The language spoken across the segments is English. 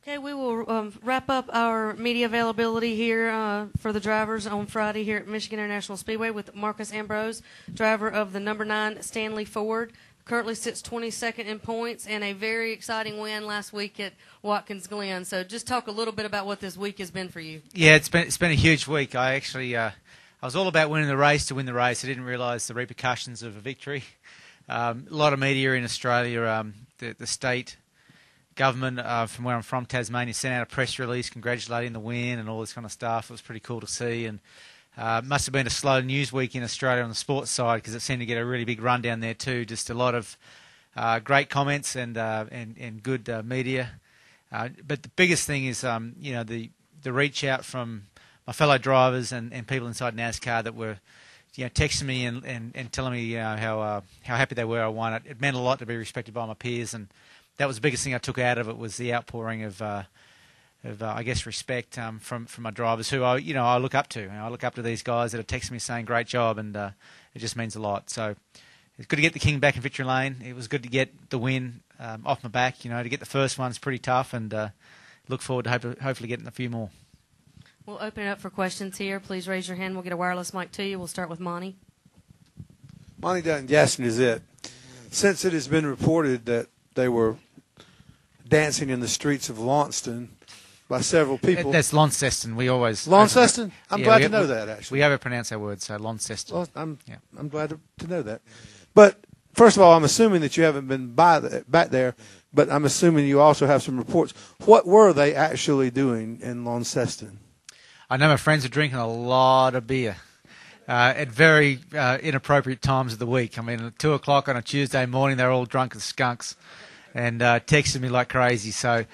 Okay, we will wrap up our media availability here for the drivers on Friday here at Michigan International Speedway with Marcus Ambrose, driver of the number 9 Stanley Ford. Currently sits 22nd in points and a very exciting win last week at Watkins Glen. So just talk a little bit about what this week has been for you. Yeah, it's been a huge week. I actually I was all about winning the race to win the race. I didn't realise the repercussions of a victory. A lot of media in Australia, the state government from where I'm from, Tasmania, sent out a press release congratulating the win and all this kind of stuff. It was pretty cool to see, and must have been a slow news week in Australia on the sports side because it seemed to get a really big run down there too. Just a lot of great comments and good media. But the biggest thing is the reach out from my fellow drivers and people inside NASCAR that were texting me and telling me how happy they were I won it. It meant a lot to be respected by my peers, and that was the biggest thing I took out of it, was the outpouring of I guess, respect from my drivers who I look up to. I look up to these guys that are texting me saying great job, and it just means a lot. So it's good to get the King back in victory lane. It was good to get the win off my back. To get the first one's pretty tough, and look forward to hopefully getting a few more. We'll open it up for questions here. Please raise your hand. We'll get a wireless mic to you. We'll start with Monty. Monty Dutton, Gaston is it. Since it has been reported that they were dancing in the streets of Launceston by several people. That's Launceston. We always Launceston. I'm glad to know that. Actually, we overpronounce our words, so Launceston. Well, I'm glad to know that. But first of all, I'm assuming that you haven't been back there, but I'm assuming you also have some reports. What were they actually doing in Launceston? I know my friends are drinking a lot of beer at very inappropriate times of the week. I mean, at 2 o'clock on a Tuesday morning, they're all drunk as skunks and texted me like crazy. So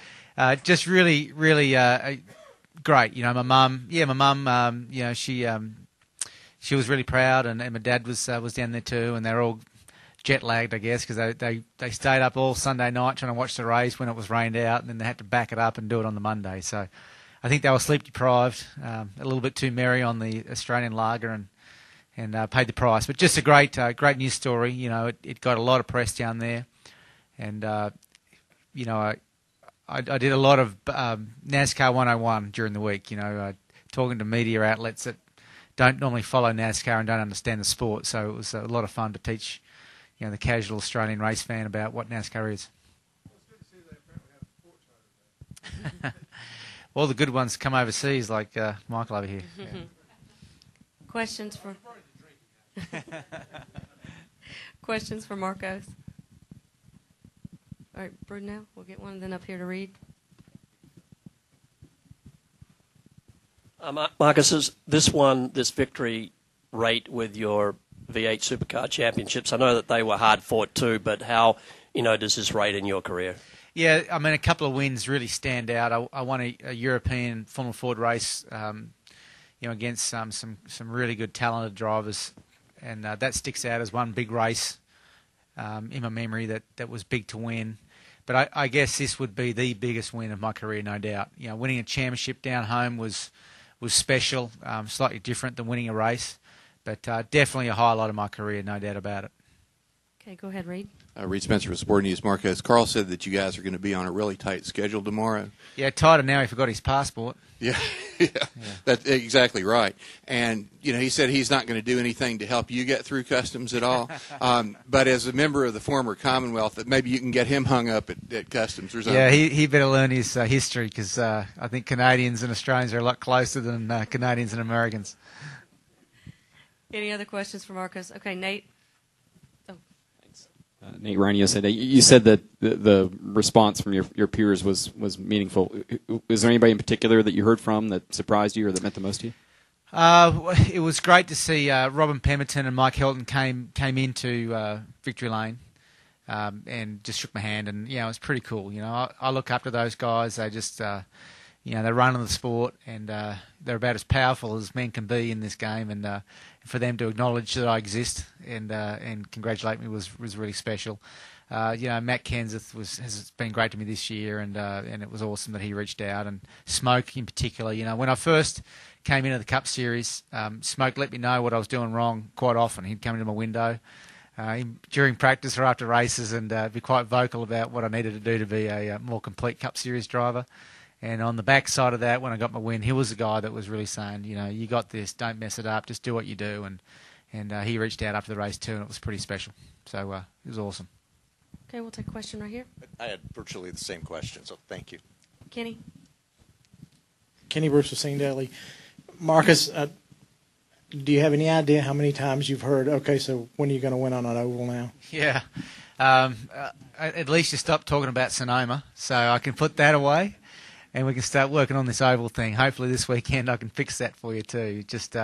just really, really great. My mum, she was really proud, and my dad was down there too, and they're all jet lagged, I guess, because they stayed up all Sunday night trying to watch the race when it was rained out, and then they had to back it up and do it on the Monday. So I think they were sleep deprived, a little bit too merry on the Australian lager, and paid the price. But just a great news story. It got a lot of press down there, and I did a lot of NASCAR 101 during the week. Talking to media outlets that don't normally follow NASCAR and don't understand the sport. So it was a lot of fun to teach, the casual Australian race fan about what NASCAR is. All the good ones come overseas, like Michael over here. Yeah. Questions for Marcos. All right, Bruno, we'll get one, and then up here to read. Marcus, this victory rate with your V8 Supercar Championships, I know that they were hard fought too, but how does this rate in your career? Yeah, I mean, a couple of wins really stand out. I won a European Formula Ford race, against some really good, talented drivers, and that sticks out as one big race in my memory that was big to win. But I guess this would be the biggest win of my career, no doubt. Winning a championship down home was special, slightly different than winning a race, but definitely a highlight of my career, no doubt about it. Okay, go ahead, Reed. Reed Spencer with Sport News. Marcus, Carl said that you guys are going to be on a really tight schedule tomorrow. Yeah, tighter now. He forgot his passport. Yeah, that's exactly right. And he said he's not going to do anything to help you get through customs at all. But as a member of the former Commonwealth, that maybe you can get him hung up at customs or something. Yeah, he better learn his history, because I think Canadians and Australians are a lot closer than Canadians and Americans. Any other questions for Marcus? Okay, Nate. Nate Rania said, you said that the response from your peers was meaningful. Was there anybody in particular that you heard from that surprised you or that meant the most to you? It was great to see Robin Pemberton and Mike Helton came into victory lane and just shook my hand, and it was pretty cool. I look up to those guys. They just they run in the sport, and they're about as powerful as men can be in this game, and for them to acknowledge that I exist and congratulate me was really special. Matt Kenseth has been great to me this year, and it was awesome that he reached out, and Smoke in particular. When I first came into the Cup Series, Smoke let me know what I was doing wrong quite often. He'd come into my window during practice or after races and be quite vocal about what I needed to do to be a more complete Cup Series driver. And on the back side of that, when I got my win, he was the guy that was really saying, you got this, don't mess it up, just do what you do. And he reached out after the race too, and it was pretty special. So it was awesome. Okay, we'll take a question right here. I had virtually the same question, so thank you. Kenny? Kenny Bruce with Sing Daily. Marcus, do you have any idea how many times you've heard, okay, so when are you going to win on an oval now? Yeah. At least you stop talking about Sonoma, so I can put that away, and we can start working on this oval thing. Hopefully this weekend I can fix that for you too. Just,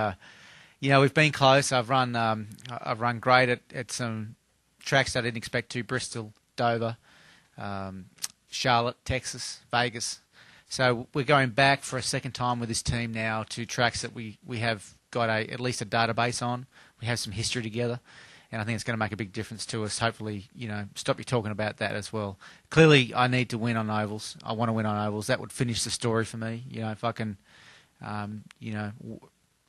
we've been close. I've run great at some tracks I didn't expect to: Bristol, Dover, Charlotte, Texas, Vegas. So we're going back for a second time with this team now to tracks that we have got at least a database on. We have some history together, and I think it's going to make a big difference to us. Hopefully, stop you talking about that as well. Clearly, I need to win on ovals. I want to win on ovals. That would finish the story for me. If I can,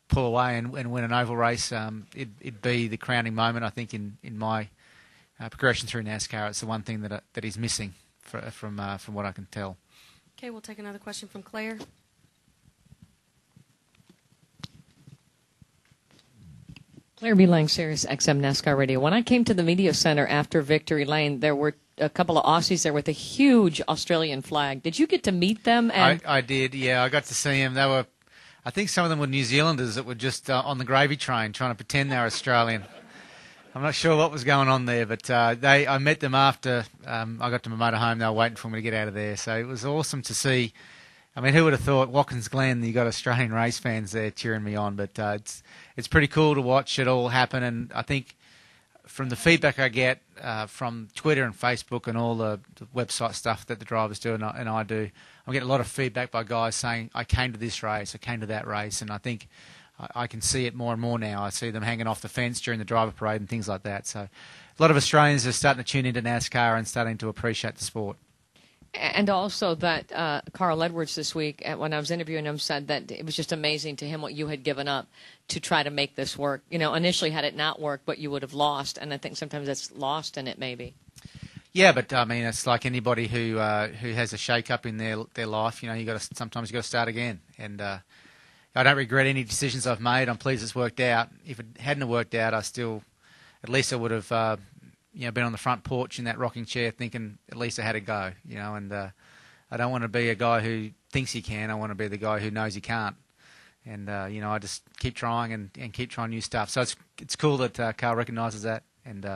pull away and win an oval race, it'd be the crowning moment. I think in my progression through NASCAR, it's the one thing that is missing from what I can tell. Okay, we'll take another question from Claire. Claire B. Lang, Sirius XM NASCAR Radio. When I came to the media center after Victory Lane, there were a couple of Aussies there with a huge Australian flag. Did you get to meet them? I did, yeah. I got to see them. I think some of them were New Zealanders that were just on the gravy train trying to pretend they were Australian. I'm not sure what was going on there, but I met them after I got to my motorhome. They were waiting for me to get out of there. So it was awesome to see. I mean, who would have thought Watkins Glen, you got Australian race fans there cheering me on, but it's pretty cool to watch it all happen. And I think from the feedback I get from Twitter and Facebook and all the website stuff that the drivers do and I do, I'm getting a lot of feedback by guys saying, I came to this race, I came to that race, and I think I can see it more and more now. I see them hanging off the fence during the driver parade and things like that. So a lot of Australians are starting to tune into NASCAR and starting to appreciate the sport. And also that Carl Edwards this week, when I was interviewing him, said that it was just amazing to him what you had given up to try to make this work. Initially had it not worked, but you would have lost. And I think sometimes that's lost in it maybe. Yeah, but I mean, it's like anybody who has a shake-up in their life. Sometimes you got to start again. And I don't regret any decisions I've made. I'm pleased it's worked out. If it hadn't worked out, at least I would have, been on the front porch in that rocking chair thinking at least I had a go, and I don't want to be a guy who thinks he can. I want to be the guy who knows he can't. And, I just keep trying and keep trying new stuff. So it's cool that Carl recognises that. And,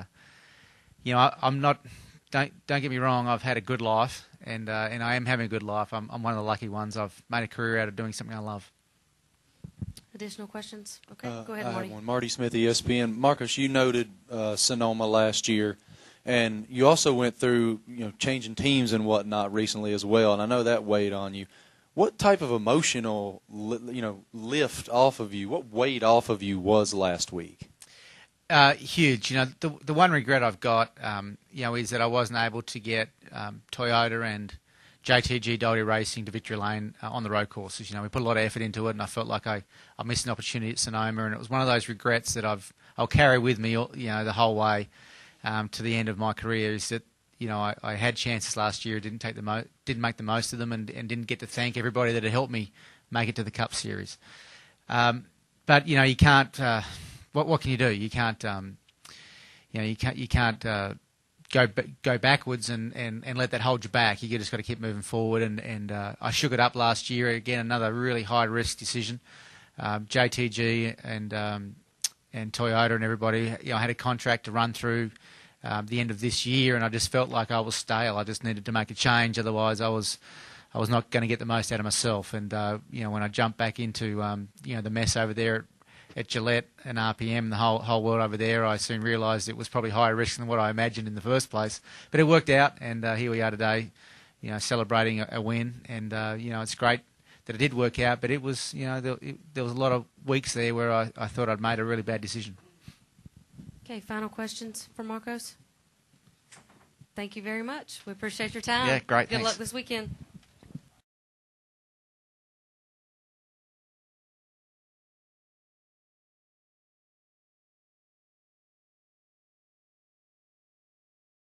I'm not, don't get me wrong, I've had a good life and I am having a good life. I'm one of the lucky ones. I've made a career out of doing something I love. Additional questions? Okay, go ahead, I Marty. have one. Marty Smith, ESPN. Marcus, you noted Sonoma last year, and you also went through changing teams and whatnot recently as well, and I know that weighed on you. What type of emotional lift off of you, what weight off of you was last week? Huge. The one regret I've got, is that I wasn't able to get Toyota and JTG Dolly Racing to Victory Lane on the road courses. We put a lot of effort into it, and I felt like I missed an opportunity at Sonoma, and it was one of those regrets that I'll carry with me, the whole way to the end of my career. Is that I had chances last year, didn't make the most of them, and didn't get to thank everybody that had helped me make it to the Cup Series. But you can't. What can you do? You can't. You can't. Go backwards and let that hold you back. You just got to keep moving forward. And I shook it up last year. Again, another really high risk decision. JTG and Toyota and everybody. I had a contract to run through the end of this year, and I just felt like I was stale. I just needed to make a change. Otherwise, I was not going to get the most out of myself. And when I jumped back into the mess over there at Gillette and RPM, the whole world over there, I soon realised it was probably higher risk than what I imagined in the first place. But it worked out, and here we are today, celebrating a win. And it's great that it did work out. But it was, there was a lot of weeks there where I thought I'd made a really bad decision. Okay, final questions for Marcos. Thank you very much. We appreciate your time. Yeah, great. Good Thanks. luck this weekend.